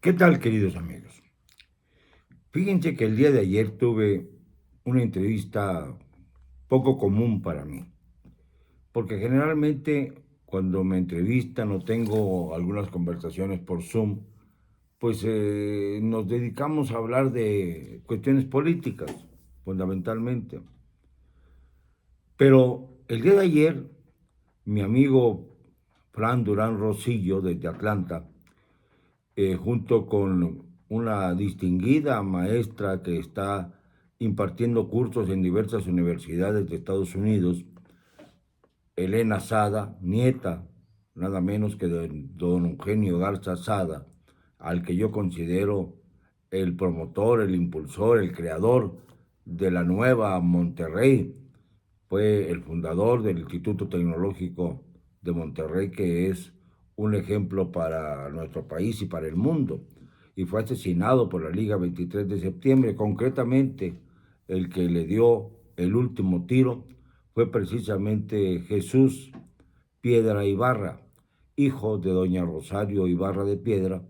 ¿Qué tal, queridos amigos? Fíjense que el día de ayer tuve una entrevista poco común para mí, porque generalmente cuando me entrevistan o tengo algunas conversaciones por Zoom, pues nos dedicamos a hablar de cuestiones políticas, fundamentalmente. Pero el día de ayer, mi amigo Fran Durán Rosillo, desde Atlanta, junto con una distinguida maestra que está impartiendo cursos en diversas universidades de Estados Unidos, Elena Sada, nieta nada menos que de don Eugenio Garza Sada, al que yo considero el promotor, el impulsor, el creador de la nueva Monterrey. Fue el fundador del Instituto Tecnológico de Monterrey, que es un ejemplo para nuestro país y para el mundo. Y fue asesinado por la Liga 23 de septiembre. Concretamente, el que le dio el último tiro fue precisamente Jesús Piedra Ibarra, hijo de doña Rosario Ibarra de Piedra,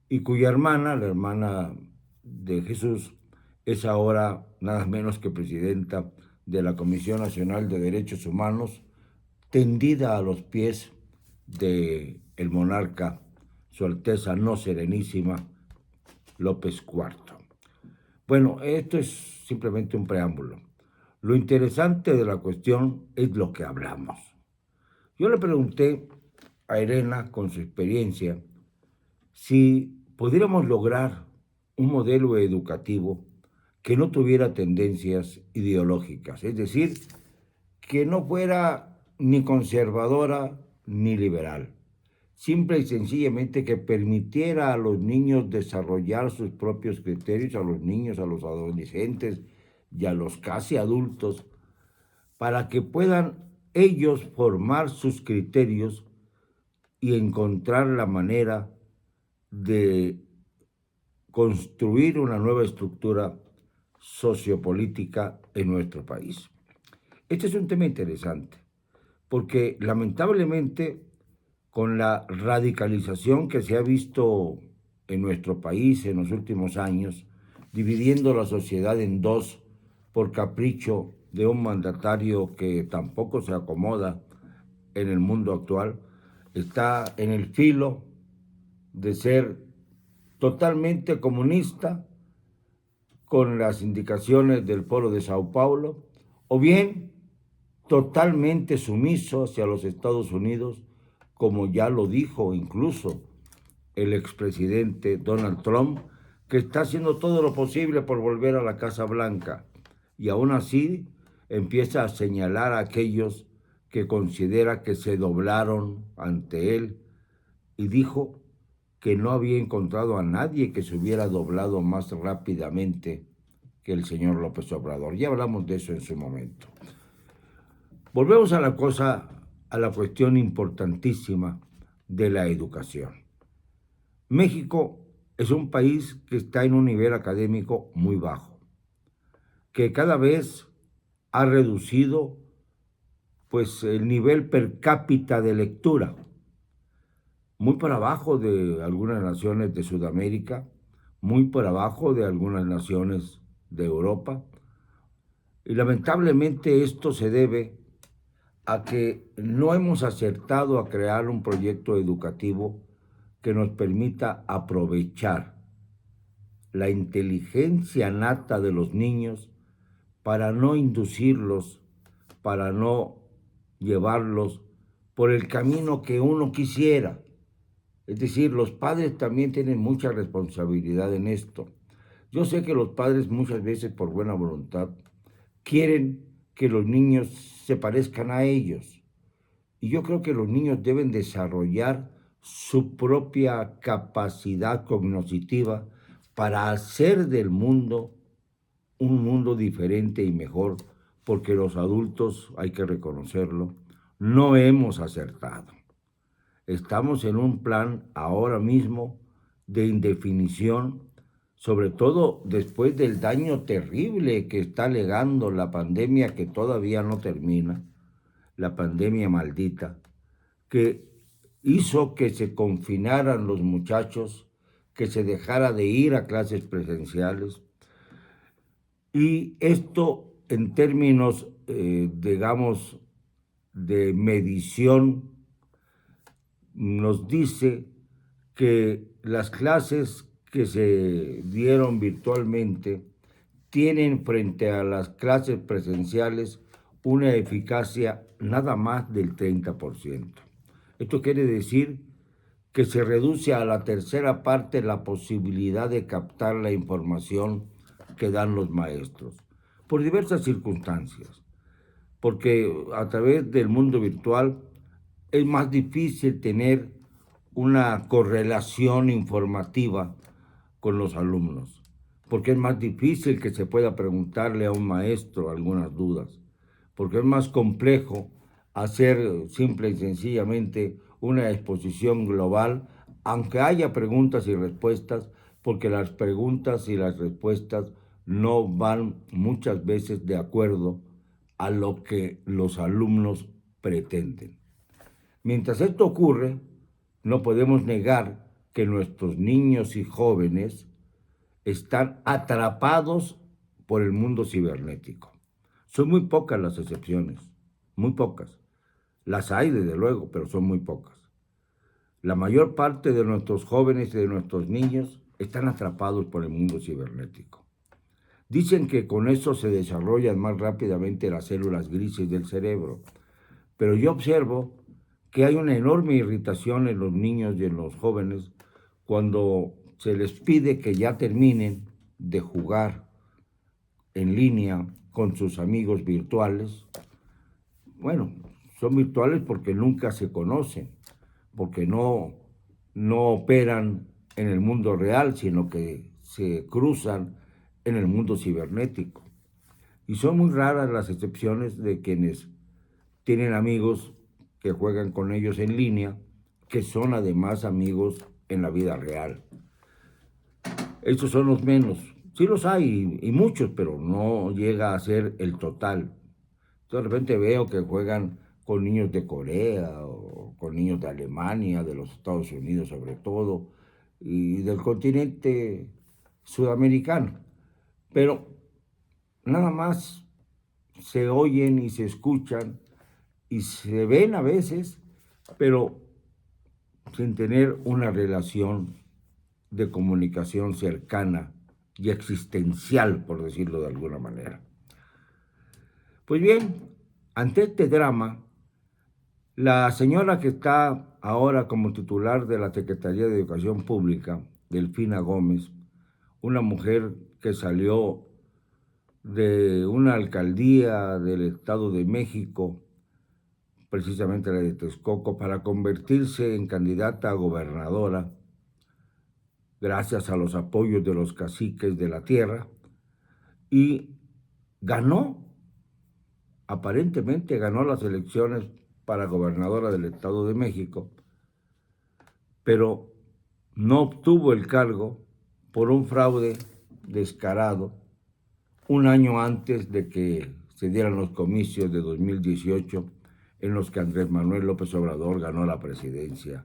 y cuya hermana, la hermana de Jesús, es ahora nada menos que presidenta de la Comisión Nacional de Derechos Humanos, tendida a los pies de el monarca, Su Alteza No Serenísima López IV. Bueno, esto es simplemente un preámbulo. Lo interesante de la cuestión es lo que hablamos. Yo le pregunté a Elena, con su experiencia, si pudiéramos lograr un modelo educativo que no tuviera tendencias ideológicas, es decir, que no fuera ni conservadora ni liberal, simple y sencillamente que permitiera a los niños desarrollar sus propios criterios, a los niños, a los adolescentes y a los casi adultos, para que puedan ellos formar sus criterios y encontrar la manera de construir una nueva estructura sociopolítica en nuestro país. Este es un tema interesante, porque lamentablemente con la radicalización que se ha visto en nuestro país en los últimos años, dividiendo la sociedad en dos por capricho de un mandatario que tampoco se acomoda en el mundo actual, está en el filo de ser totalmente comunista con las indicaciones del Foro de Sao Paulo, o bien totalmente sumiso hacia los Estados Unidos, como ya lo dijo incluso el expresidente Donald Trump, que está haciendo todo lo posible por volver a la Casa Blanca, y aún así empieza a señalar a aquellos que considera que se doblaron ante él, y dijo que no había encontrado a nadie que se hubiera doblado más rápidamente que el señor López Obrador. Ya hablamos de eso en su momento. Volvemos a a la cuestión importantísima de la educación. México es un país que está en un nivel académico muy bajo, que cada vez ha reducido pues el nivel per cápita de lectura, muy por abajo de algunas naciones de Sudamérica, muy por abajo de algunas naciones de Europa, y lamentablemente esto se debe a que no hemos acertado a crear un proyecto educativo que nos permita aprovechar la inteligencia nata de los niños para no inducirlos, para no llevarlos por el camino que uno quisiera. Es decir, los padres también tienen mucha responsabilidad en esto. Yo sé que los padres muchas veces por buena voluntad quieren que los niños se parezcan a ellos. Y yo creo que los niños deben desarrollar su propia capacidad cognitiva para hacer del mundo un mundo diferente y mejor, porque los adultos, hay que reconocerlo, no hemos acertado. Estamos en un plan ahora mismo de indefinición, sobre todo después del daño terrible que está legando la pandemia que todavía no termina, la pandemia maldita, que hizo que se confinaran los muchachos, que se dejara de ir a clases presenciales. Y esto en términos, digamos, de medición, nos dice que las clases que se dieron virtualmente tienen frente a las clases presenciales una eficacia nada más del 30%. Esto quiere decir que se reduce a la tercera parte la posibilidad de captar la información que dan los maestros, por diversas circunstancias, porque a través del mundo virtual es más difícil tener una correlación informativa con los alumnos, porque es más difícil que se pueda preguntarle a un maestro algunas dudas, porque es más complejo hacer simple y sencillamente una exposición global, aunque haya preguntas y respuestas, porque las preguntas y las respuestas no van muchas veces de acuerdo a lo que los alumnos pretenden. Mientras esto ocurre, no podemos negar que nuestros niños y jóvenes están atrapados por el mundo cibernético. Son muy pocas las excepciones, muy pocas. Las hay, desde luego, pero son muy pocas. La mayor parte de nuestros jóvenes y de nuestros niños están atrapados por el mundo cibernético. Dicen que con eso se desarrollan más rápidamente las células grises del cerebro, pero yo observo que hay una enorme irritación en los niños y en los jóvenes cuando se les pide que ya terminen de jugar en línea con sus amigos virtuales. Bueno, son virtuales porque nunca se conocen, porque no operan en el mundo real, sino que se cruzan en el mundo cibernético. Y son muy raras las excepciones de quienes tienen amigos que juegan con ellos en línea, que son además amigos en la vida real. Estos son los menos. Sí los hay, y muchos, pero no llega a ser el total. De repente veo que juegan con niños de Corea o con niños de Alemania, de los Estados Unidos sobre todo, y del continente sudamericano. Pero nada más se oyen y se escuchan y se ven a veces, pero sin tener una relación de comunicación cercana y existencial, por decirlo de alguna manera. Pues bien, ante este drama, la señora que está ahora como titular de la Secretaría de Educación Pública, Delfina Gómez, una mujer que salió de una alcaldía del Estado de México, precisamente la de Texcoco, para convertirse en candidata a gobernadora, gracias a los apoyos de los caciques de la tierra, y ganó, aparentemente ganó las elecciones para gobernadora del Estado de México, pero no obtuvo el cargo por un fraude descarado un año antes de que se dieran los comicios de 2018, en los que Andrés Manuel López Obrador ganó la presidencia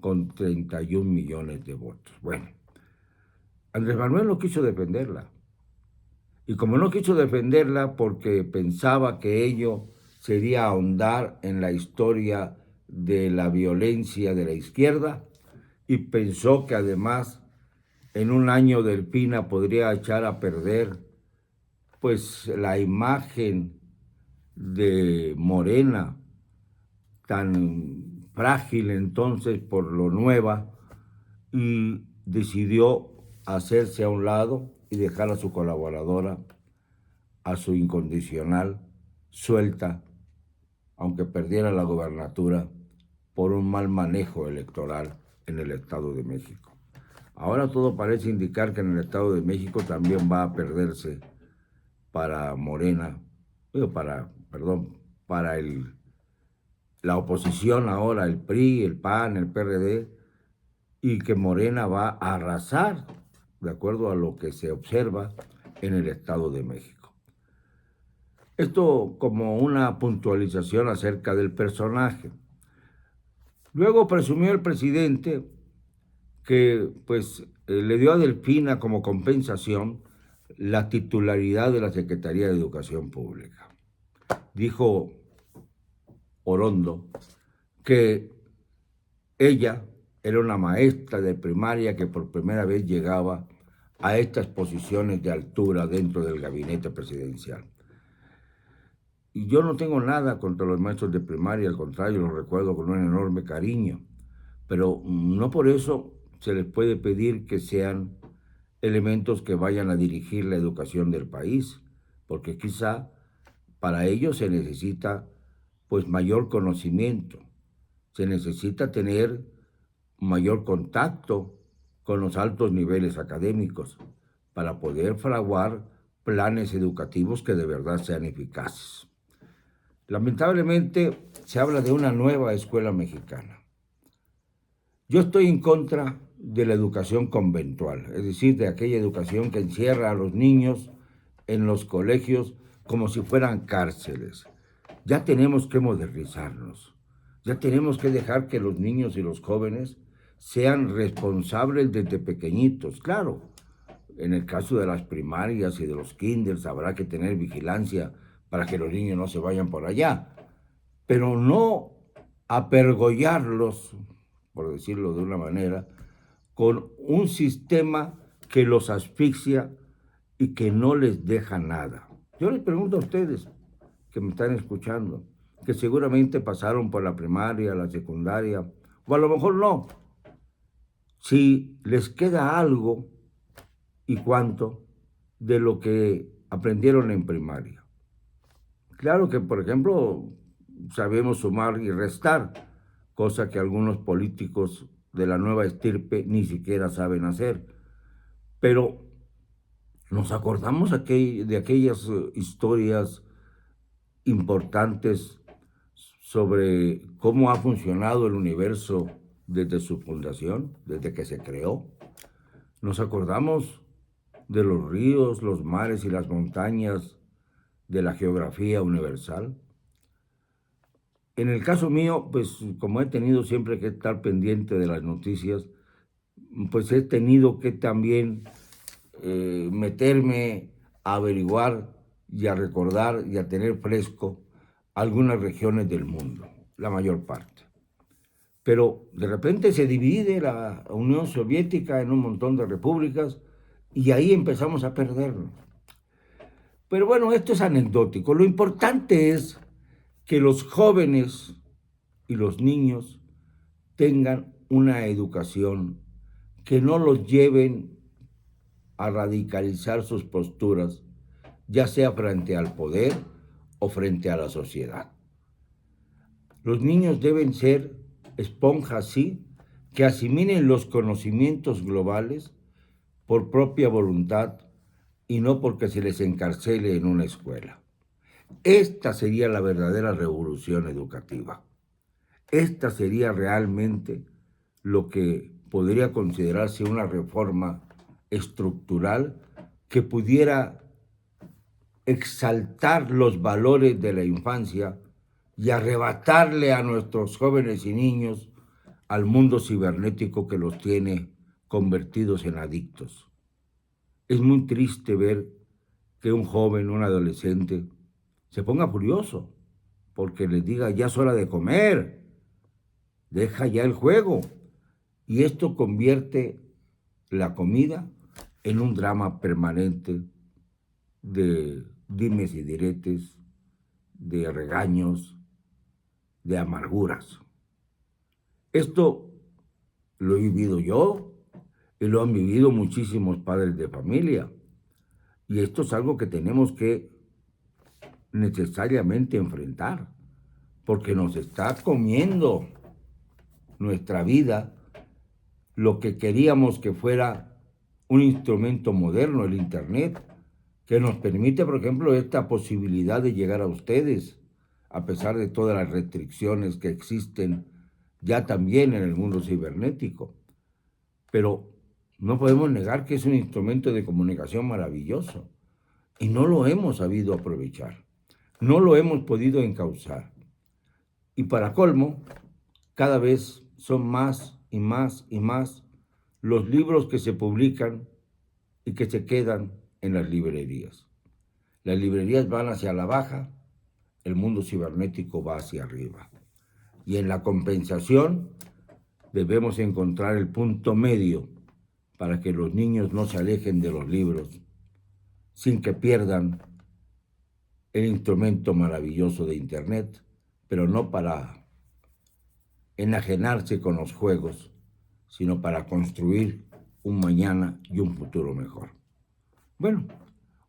con 31 millones de votos. Bueno, Andrés Manuel no quiso defenderla. Y como no quiso defenderla porque pensaba que ello sería ahondar en la historia de la violencia de la izquierda, y pensó que además en un año Delfina podría echar a perder pues la imagen de Morena, tan frágil entonces por lo nueva, y decidió hacerse a un lado y dejar a su colaboradora, a su incondicional, suelta, aunque perdiera la gobernatura por un mal manejo electoral en el Estado de México. Ahora todo parece indicar que en el Estado de México también va a perderse para Morena, para la oposición ahora, el PRI, el PAN, el PRD, y que Morena va a arrasar, de acuerdo a lo que se observa en el Estado de México. Esto como una puntualización acerca del personaje. Luego presumió el presidente que pues le dio a Delfina como compensación la titularidad de la Secretaría de Educación Pública. Dijo Orondo que ella era una maestra de primaria que por primera vez llegaba a estas posiciones de altura dentro del gabinete presidencial. Y yo no tengo nada contra los maestros de primaria, al contrario, los recuerdo con un enorme cariño, pero no por eso se les puede pedir que sean elementos que vayan a dirigir la educación del país, porque quizá para ello se necesita pues mayor conocimiento, se necesita tener mayor contacto con los altos niveles académicos para poder fraguar planes educativos que de verdad sean eficaces. Lamentablemente se habla de una nueva escuela mexicana. Yo estoy en contra de la educación conventual, es decir, de aquella educación que encierra a los niños en los colegios como si fueran cárceles. Ya tenemos que modernizarnos, ya tenemos que dejar que los niños y los jóvenes sean responsables desde pequeñitos. Claro, en el caso de las primarias y de los kinders habrá que tener vigilancia para que los niños no se vayan por allá, pero no apergollarlos, por decirlo de una manera, con un sistema que los asfixia y que no les deja nada. Yo les pregunto a ustedes que me están escuchando, que seguramente pasaron por la primaria, la secundaria, o a lo mejor no, si les queda algo y cuánto de lo que aprendieron en primaria. Claro que, por ejemplo, sabemos sumar y restar, cosa que algunos políticos de la nueva estirpe ni siquiera saben hacer. Pero nos acordamos de aquellas historias importantes sobre cómo ha funcionado el universo desde su fundación, desde que se creó. Nos acordamos de los ríos, los mares y las montañas de la geografía universal. En el caso mío, pues como he tenido siempre que estar pendiente de las noticias, pues he tenido que también meterme a averiguar y a recordar y a tener fresco algunas regiones del mundo, la mayor parte. Pero de repente se divide la Unión Soviética en un montón de repúblicas y ahí empezamos a perdernos. Pero bueno, esto es anecdótico. Lo importante es que los jóvenes y los niños tengan una educación que no los lleven a radicalizar sus posturas, ya sea frente al poder o frente a la sociedad. Los niños deben ser esponjas, sí, que asimilen los conocimientos globales por propia voluntad y no porque se les encarcele en una escuela. Esta sería la verdadera revolución educativa. Esta sería realmente lo que podría considerarse una reforma estructural que pudiera exaltar los valores de la infancia y arrebatarle a nuestros jóvenes y niños al mundo cibernético que los tiene convertidos en adictos. Es muy triste ver que un joven, un adolescente, se ponga furioso porque les diga ya es hora de comer, deja ya el juego. Y esto convierte la comida en un drama permanente de dimes y diretes, de regaños, de amarguras. Esto lo he vivido yo y lo han vivido muchísimos padres de familia. Y esto es algo que tenemos que necesariamente enfrentar, porque nos está comiendo nuestra vida lo que queríamos que fuera un instrumento moderno, el Internet, que nos permite, por ejemplo, esta posibilidad de llegar a ustedes, a pesar de todas las restricciones que existen ya también en el mundo cibernético. Pero no podemos negar que es un instrumento de comunicación maravilloso y no lo hemos sabido aprovechar, no lo hemos podido encauzar. Y para colmo, cada vez son más y más y más los libros que se publican y que se quedan en las librerías. Las librerías van hacia la baja, el mundo cibernético va hacia arriba. Y en la compensación debemos encontrar el punto medio para que los niños no se alejen de los libros, sin que pierdan el instrumento maravilloso de Internet, pero no para enajenarse con los juegos, sino para construir un mañana y un futuro mejor. Bueno,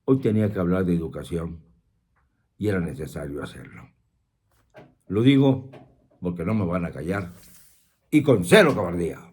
hoy tenía que hablar de educación y era necesario hacerlo. Lo digo porque no me van a callar y con cero cobardía.